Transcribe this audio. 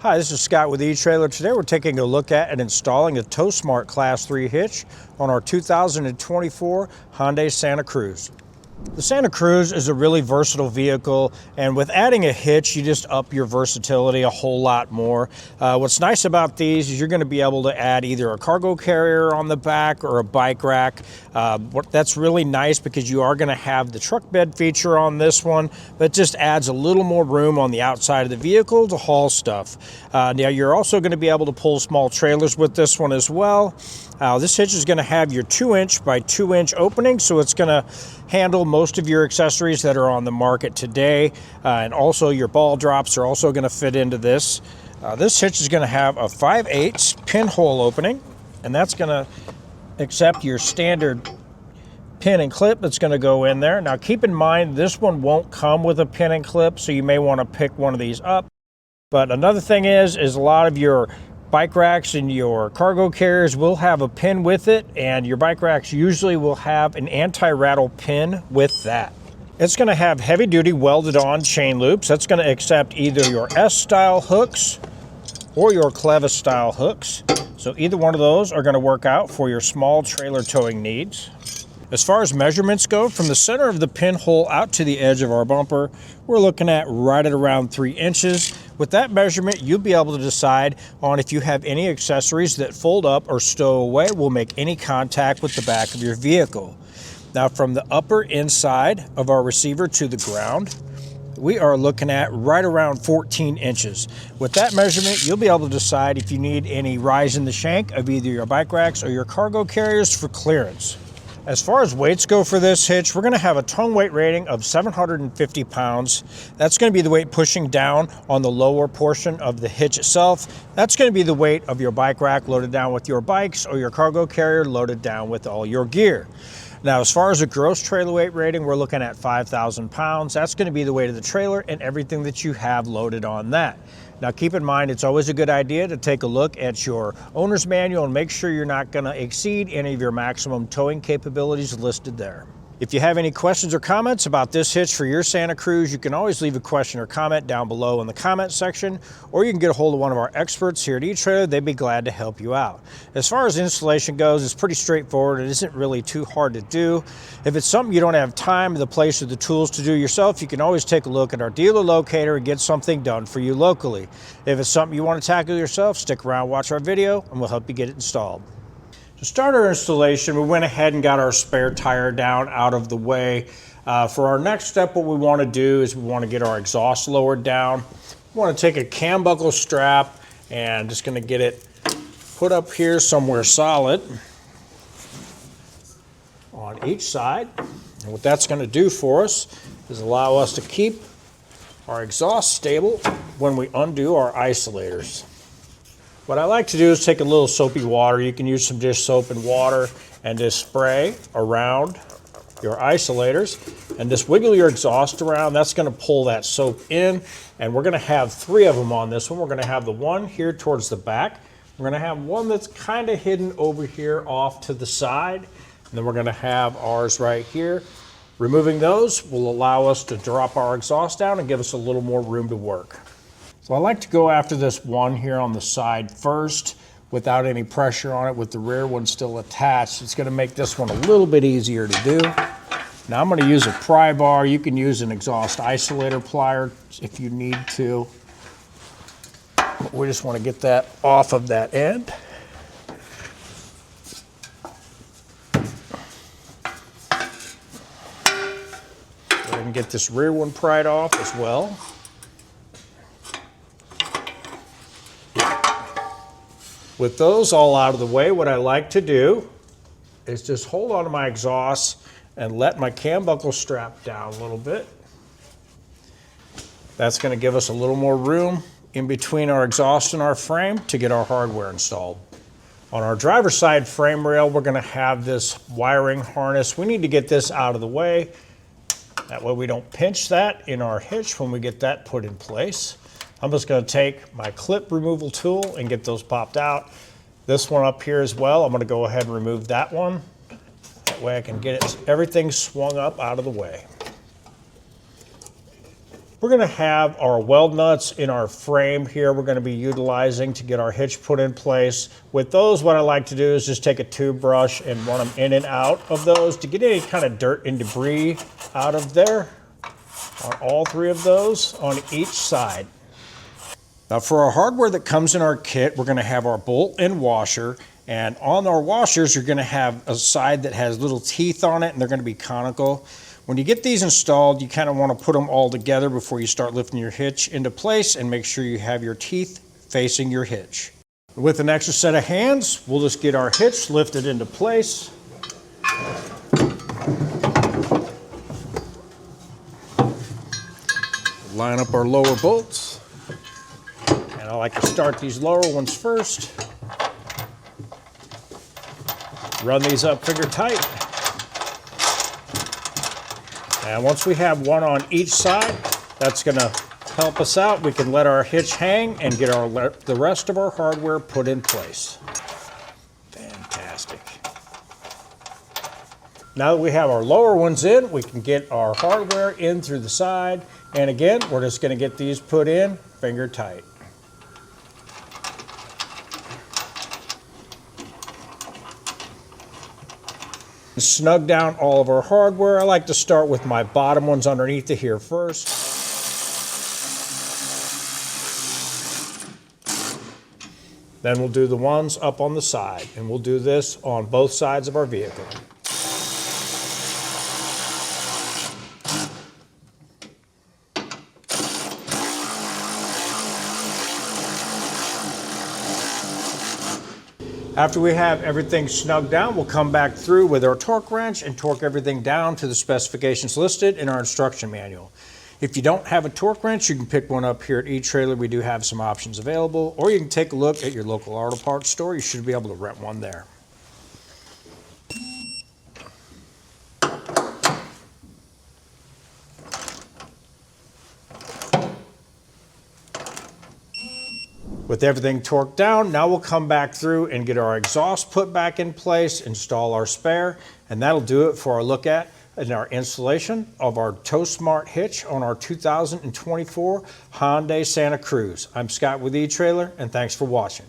Hi, this is Scott with eTrailer. Today we're taking a look at and installing a TowSmart Class III hitch on our 2024 Hyundai Santa Cruz. The Santa Cruz is a really versatile vehicle, and with adding a hitch, you just up your versatility a whole lot more. What's nice about these is you're going to be able to add either a cargo carrier on the back or a bike rack. That's really nice because you are going to have the truck bed feature on this one, but just adds a little more room on the outside of the vehicle to haul stuff. Now you're also going to be able to pull small trailers with this one as well. This hitch is going to have your 2-inch by 2-inch opening, so it's going to handle most of your accessories that are on the market today, and also your ball drops are also going to fit into this. This hitch is going to have a 5/8 pinhole opening, and that's going to accept your standard pin and clip that's going to go in there. Now keep in mind this one won't come with a pin and clip, so you may want to pick one of these up. But another thing is a lot of your bike racks and your cargo carriers will have a pin with it, and your bike racks usually will have an anti-rattle pin with that. It's going to have heavy-duty welded-on chain loops. That's going to accept either your S-style hooks or your Clevis-style hooks. So either one of those are going to work out for your small trailer towing needs. As far as measurements go, from the center of the pinhole out to the edge of our bumper, we're looking at right at around 3 inches. With that measurement, you'll be able to decide on if you have any accessories that fold up or stow away will make any contact with the back of your vehicle. Now, from the upper inside of our receiver to the ground, we are looking at right around 14 inches. With that measurement, you'll be able to decide if you need any rise in the shank of either your bike racks or your cargo carriers for clearance. As far as weights go for this hitch, we're going to have a tongue weight rating of 750 pounds. That's going to be the weight pushing down on the lower portion of the hitch itself. That's going to be the weight of your bike rack loaded down with your bikes or your cargo carrier loaded down with all your gear. Now, as far as a gross trailer weight rating, we're looking at 5,000 pounds. That's going to be the weight of the trailer and everything that you have loaded on that. Now, keep in mind, it's always a good idea to take a look at your owner's manual and make sure you're not going to exceed any of your maximum towing capabilities listed there. If you have any questions or comments about this hitch for your Santa Cruz, you can always leave a question or comment down below in the comment section, or you can get a hold of one of our experts here at eTrailer. They'd be glad to help you out. As far as installation goes, it's pretty straightforward. It isn't really too hard to do. If it's something you don't have time, the place, or the tools to do yourself, you can always take a look at our dealer locator and get something done for you locally. If it's something you want to tackle yourself, stick around, watch our video, and we'll help you get it installed. To start our installation, we went ahead and got our spare tire down out of the way. For our next step, what we want to do is we want to get our exhaust lowered down. We want to take a cam buckle strap and just going to get it put up here somewhere solid on each side. And what that's going to do for us is allow us to keep our exhaust stable when we undo our isolators. What I like to do is take a little soapy water. You can use some dish soap and water and just spray around your isolators and just wiggle your exhaust around. That's going to pull that soap in, and we're going to have 3 of them on this one. We're going to have the one here towards the back. We're going to have one that's kind of hidden over here off to the side, and then we're going to have ours right here. Removing those will allow us to drop our exhaust down and give us a little more room to work. So I like to go after this one here on the side first without any pressure on it, with the rear one still attached. It's going to make this one a little bit easier to do. Now I'm going to use a pry bar. You can use an exhaust isolator plier if you need to. But we just want to get that off of that end. Go ahead and get this rear one pried off as well. With those all out of the way, what I like to do is just hold on to my exhaust and let my cam buckle strap down a little bit. That's going to give us a little more room in between our exhaust and our frame to get our hardware installed. On our driver's side frame rail, we're going to have this wiring harness. We need to get this out of the way. That way we don't pinch that in our hitch when we get that put in place. I'm just going to take my clip removal tool and get those popped out. This one up here as well, I'm going to go ahead and remove that one. That way I can get everything swung up out of the way. We're going to have our weld nuts in our frame here we're going to be utilizing to get our hitch put in place. With those, what I like to do is just take a tube brush and run them in and out of those to get any kind of dirt and debris out of there on all three of those on each side. Now for our hardware that comes in our kit, we're going to have our bolt and washer. And on our washers, you're going to have a side that has little teeth on it, and they're going to be conical. When you get these installed, you kind of want to put them all together before you start lifting your hitch into place, and make sure you have your teeth facing your hitch. With an extra set of hands, we'll just get our hitch lifted into place. Line up our lower bolts. And I like to start these lower ones first. Run these up finger tight. And once we have one on each side, that's going to help us out. We can let our hitch hang and get the rest of our hardware put in place. Fantastic. Now that we have our lower ones in, we can get our hardware in through the side. And again, we're just going to get these put in finger tight. Snug down all of our hardware. I like to start with my bottom ones underneath it here first. Then we'll do the ones up on the side, and we'll do this on both sides of our vehicle. After we have everything snugged down, we'll come back through with our torque wrench and torque everything down to the specifications listed in our instruction manual. If you don't have a torque wrench, you can pick one up here at eTrailer. We do have some options available, or you can take a look at your local auto parts store. You should be able to rent one there. With everything torqued down, now we'll come back through and get our exhaust put back in place, install our spare, and that'll do it for our look at and our installation of our TowSmart hitch on our 2024 Hyundai Santa Cruz. I'm Scott with eTrailer, and thanks for watching.